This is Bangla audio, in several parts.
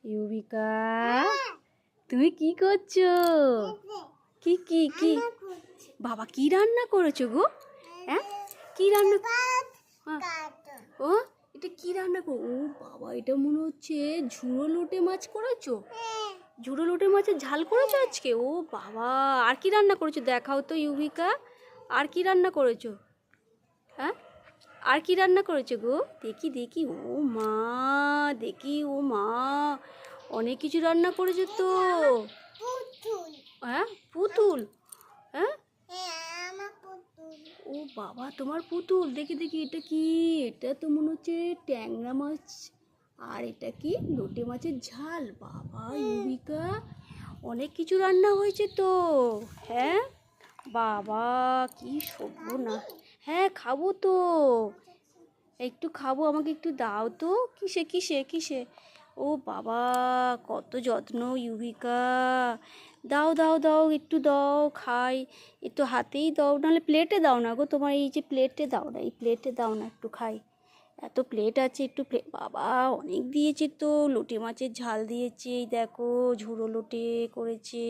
ইউবিকা, তুমি কি করছো? কি কি কি বাবা, কি রান্না করেছো গো? হ্যাঁ, কি রান্না? ও, এটা কি রান্না ও বাবা, এটা মনে হচ্ছে ঝুড়ো লোটে মাছ করেছো। ঝুড়ো লোটে মাছের ঝাল করেছো আজকে? ও বাবা, আর কি রান্না করেছো দেখাও তো ইউবিকা। আর কি রান্না করেছো? হ্যাঁ, আর কি রান্না করেছো গো? দেখি দেখি। ও মা, দেখি। ও মা, অনেক কিছু রান্না করেছো তো। হ্যাঁ, পুতুল। হ্যাঁ, ও বাবা, তোমার পুতুল। দেখি দেখি, এটা কি? এটা তো মনে হচ্ছে ট্যাংরা মাছ। আর এটা কি? লোটে মাছের ঝাল। বাবা ইউবিকা, অনেক কিছু রান্না হয়েছে তো। হ্যাঁ বাবা, কি সর্বনাশ। হ্যাঁ, খাবো তো, একটু খাবো। আমাকে একটু দাও তো। কিসে কিসে কিসে? ও বাবা, কত যত্ন ইউবিকা। দাও দাও দাও, একটু দাও খাই। একটু হাতেই দাও, নাহলে প্লেটে দাও না গো। তোমার এই যে প্লেটে দাও না, এই প্লেটে দাও না, একটু খাই। এত প্লেট আছে, একটু প্লেট। বাবা, অনেক দিয়েছে তো। লোটে মাছের ঝাল দিয়েছে, এই দেখো, ঝুড়ো লোটে করেছে।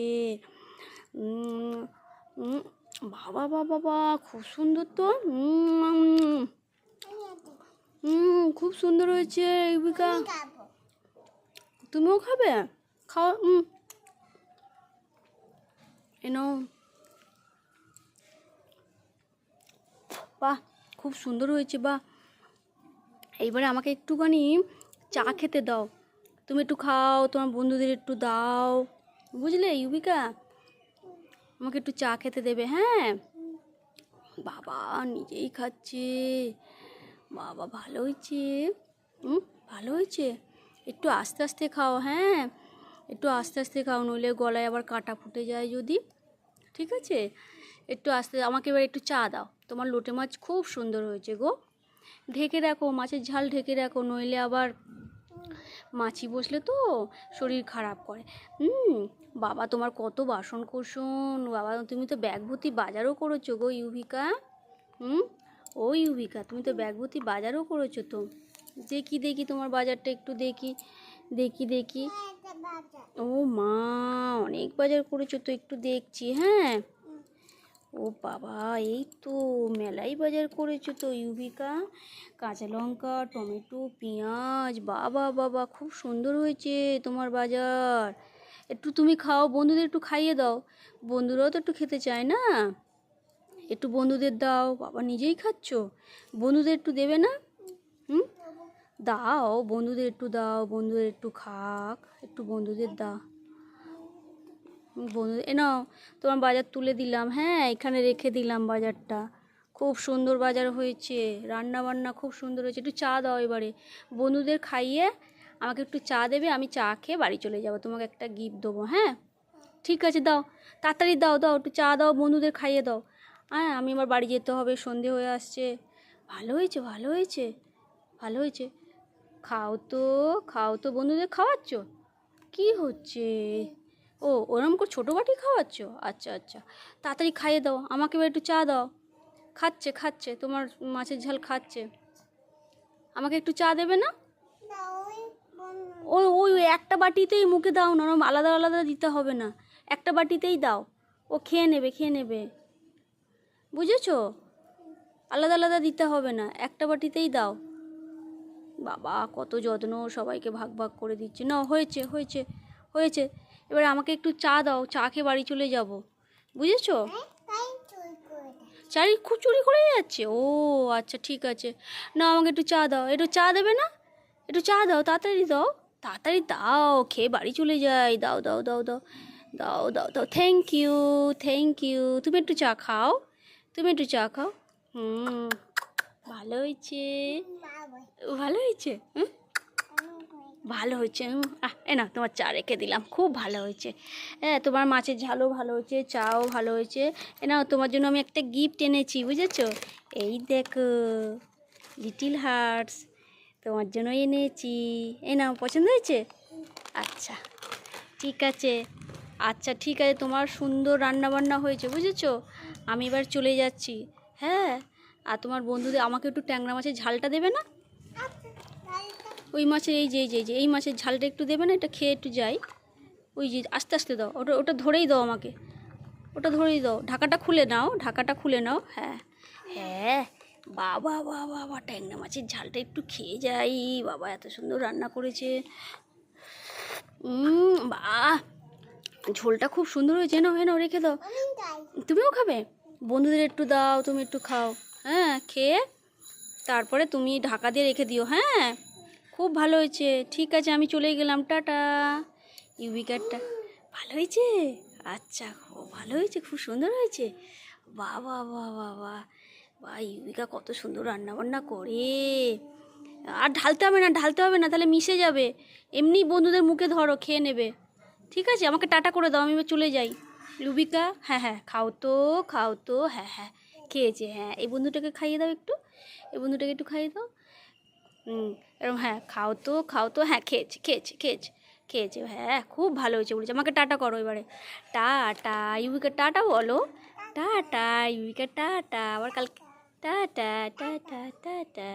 বাবা বাবা বাবা, খুব সুন্দর তো। খুব সুন্দর হয়েছে ইউবিকা। তুমিও খাবে? খাও। এনো, বাহ, খুব সুন্দর হয়েছে। বাহ, এইবারে আমাকে একটুখানি চা খেতে দাও। তুমি একটু খাও, তোমার বন্ধুদের একটু দাও, বুঝলে ইউবিকা? আমাকে একটু চা খেতে দেবে? হ্যাঁ। বাবা, নিজেই খাচ্ছে। বাবা, ভালো হয়েছে। ভালো হয়েছে। একটু আস্তে আস্তে খাও। হ্যাঁ, একটু আস্তে আস্তে খাও, নইলে গলায় আবার কাঁটা ফুটে যায় যদি। ঠিক আছে, একটু আস্তে। আমাকে এবার একটু চা দাও। তোমার লোটে মাছ খুব সুন্দর হয়েছে গো। ঢেকে রাখো, মাছের ঝাল ঢেকে রাখো, নইলে আবার মাছি বসলে তো শরীর খারাপ করে। বাবা, তোমার কত বাসন কোসন। বাবা, তুমি তো ব্যাগ ভর্তি বাজারও করেছো গো ইউবিকা। ও ইউবিকা, তুমি তো ব্যাগ ভর্তি বাজারও করেছো তো। দেখি দেখি তোমার বাজারটা একটু দেখি। দেখি দেখি। ও মা, অনেক বাজার করেছো তো, একটু দেখছি। হ্যাঁ, ও বাবা, এই তো মেলাই বাজার করেছো তো ইউবিকা। কাঁচা লঙ্কা, টমেটো, পেঁয়াজ। বাবা বাবা, খুব সুন্দর হয়েছে তোমার বাজার। একটু তুমি খাও, বন্ধুদের একটু খাইয়ে দাও। বন্ধুরাও তো একটু খেতে চায় না, একটু বন্ধুদের দাও। বাবা, নিজেই খাচ্ছ, বন্ধুদের একটু দেবে না? দাও, বন্ধুদের একটু দাও, বন্ধুদের একটু খাক, একটু বন্ধুদের দাও। বন্ধুদের এ নাও, তোমার বাজার তুলে দিলাম। হ্যাঁ, এখানে রেখে দিলাম বাজারটা। খুব সুন্দর বাজার হয়েছে, রান্না বান্না খুব সুন্দর হয়েছে। একটু চা দাও এবারে, বন্ধুদের খাইয়ে আমাকে একটু চা দেবে। আমি চা খেয়ে বাড়ি চলে যাব, তোমাকে একটা গিফট দেবো। হ্যাঁ, ঠিক আছে, দাও, তাড়াতাড়ি দাও, দাও একটু চা দাও, বন্ধুদের খাইয়ে দাও। হ্যাঁ, আমি আমার বাড়ি যেতে হবে, সন্ধে হয়ে আসছে। ভালো হয়েছে, ভালো হয়েছে, ভালো হয়েছে। খাও তো, খাও তো, বন্ধুদের খাওয়াচ্ছ? কি হচ্ছে? ও, ওরম করে ছোটো বাটি খাওয়াচ্ছ? আচ্ছা আচ্ছা, তাড়াতাড়ি খাইয়ে দাও। আমাকে এবার একটু চা দাও। খাচ্ছে খাচ্ছে, তোমার মাছের ঝাল খাচ্ছে। আমাকে একটু চা দেবে না? ওই ওই একটা বাটিতেই মুখে দাও না, ওরম আলাদা আলাদা দিতে হবে না, একটা বাটিতেই দাও। ও খেয়ে নেবে, খেয়ে নেবে, বুঝেছো? আলাদা আলাদা দিতে হবে না, একটা বাটিতেই দাও। বাবা, কত যত্ন, সবাইকে ভাগ ভাগ করে দিচ্ছে। না, হয়েছে হয়েছে হয়েছে। এবার আমাকে একটু চা দাও, চা খেয়ে বাড়ি চলে যাব, বুঝেছো? চারি খুব চুরি করে যাচ্ছে। ও আচ্ছা, ঠিক আছে। না, আমাকে একটু চা দাও। একটু চা দেবে না? একটু চা দাও, তাড়াতাড়ি দাও, তাড়াতাড়ি দাও, খেয়ে বাড়ি চলে যাই। দাও দাও দাও দাও দাও দাও দাও। Thank you, thank you. তুমি একটু চা খাও, তুমি একটু চা খাও। ভালো হয়েছে, ভালো হয়েছে। ভালো হয়েছে। এ না, তোমার চা রেখে দিলাম, খুব ভালো হয়েছে। হ্যাঁ, তোমার মাছের ঝালও ভালো হয়েছে, চাও ভালো হয়েছে। এ নাও, তোমার জন্য আমি একটা গিফট এনেছি, বুঝেছো? এই দেখো, লিটিল হার্টস তোমার জন্য এনেছি। এই নাও, পছন্দ হয়েছে? আচ্ছা, ঠিক আছে, আচ্ছা ঠিক আছে। তোমার সুন্দর রান্না বান্না হয়েছে, বুঝেছো? আমি এবার চলে যাচ্ছি। হ্যাঁ, আর তোমার বন্ধুদের আমাকে একটু ট্যাংরা মাছের ঝালটা দেবে না? ওই মাছের এই মাছের ঝালটা একটু দেবে না, এটা খেয়ে একটু যাই। ওই যে আস্তে আস্তে দাও, ওটা ওটা ধরেই দাও আমাকে, ওটা ধরেই দাও। ঢাকাটা খুলে নাও, ঢাকাটা খুলে নাও। হ্যাঁ হ্যাঁ, বাবা বাবা বাবা, ট্যাংরা মাছের ঝালটা একটু খেয়ে যাই। বাবা এত সুন্দর রান্না করেছে। বাহ, ঝোলটা খুব সুন্দর হয়েছে। নাও নাও, রেখে দাও। তুমিও খাবে? বন্ধুদের একটু দাও, তুমি একটু খাও। হ্যাঁ, খেয়ে তারপরে তুমি ঢাকা দিয়ে রেখে দিও। হ্যাঁ, খুব ভালো হয়েছে। ঠিক আছে, আমি চলে গেলাম, টাটা। ইউবিকারটা ভালো হয়েছে? আচ্ছা, খুব ভালো হয়েছে, খুব সুন্দর হয়েছে। বাহ বাহ বাহ বাহ বাহ বাহ, ইউবিকা কত সুন্দর রান্না বান্না করে। আর ঢালতে হবে না, ঢালতে হবে না, তাহলে মিশে যাবে। এমনি বন্ধুদের মুখে ধরো, খেয়ে নেবে। ঠিক আছে, আমাকে টাটা করে দাও, আমি এবার চলে যাই। ইউবিকা, হ্যাঁ হ্যাঁ, খাও তো, খাও তো। হ্যাঁ হ্যাঁ, খেয়েছে। হ্যাঁ, এই বন্ধুটাকে খাইয়ে দাও একটু, এই বন্ধুটাকে একটু খাইয়ে দাও। এরকম, হ্যাঁ, খাও তো, খাও তো। হ্যাঁ, খেয়েছে খেয়েছে খেয়েছে খেয়েছে। হ্যাঁ, খুব ভালো হয়েছে বলেছে। আমাকে টাটা করো এবারে। টাটা ইউবিকা, টাটা বলো। Tata Yubika, tata. আবার কালকে টাটা টাটা টাটা।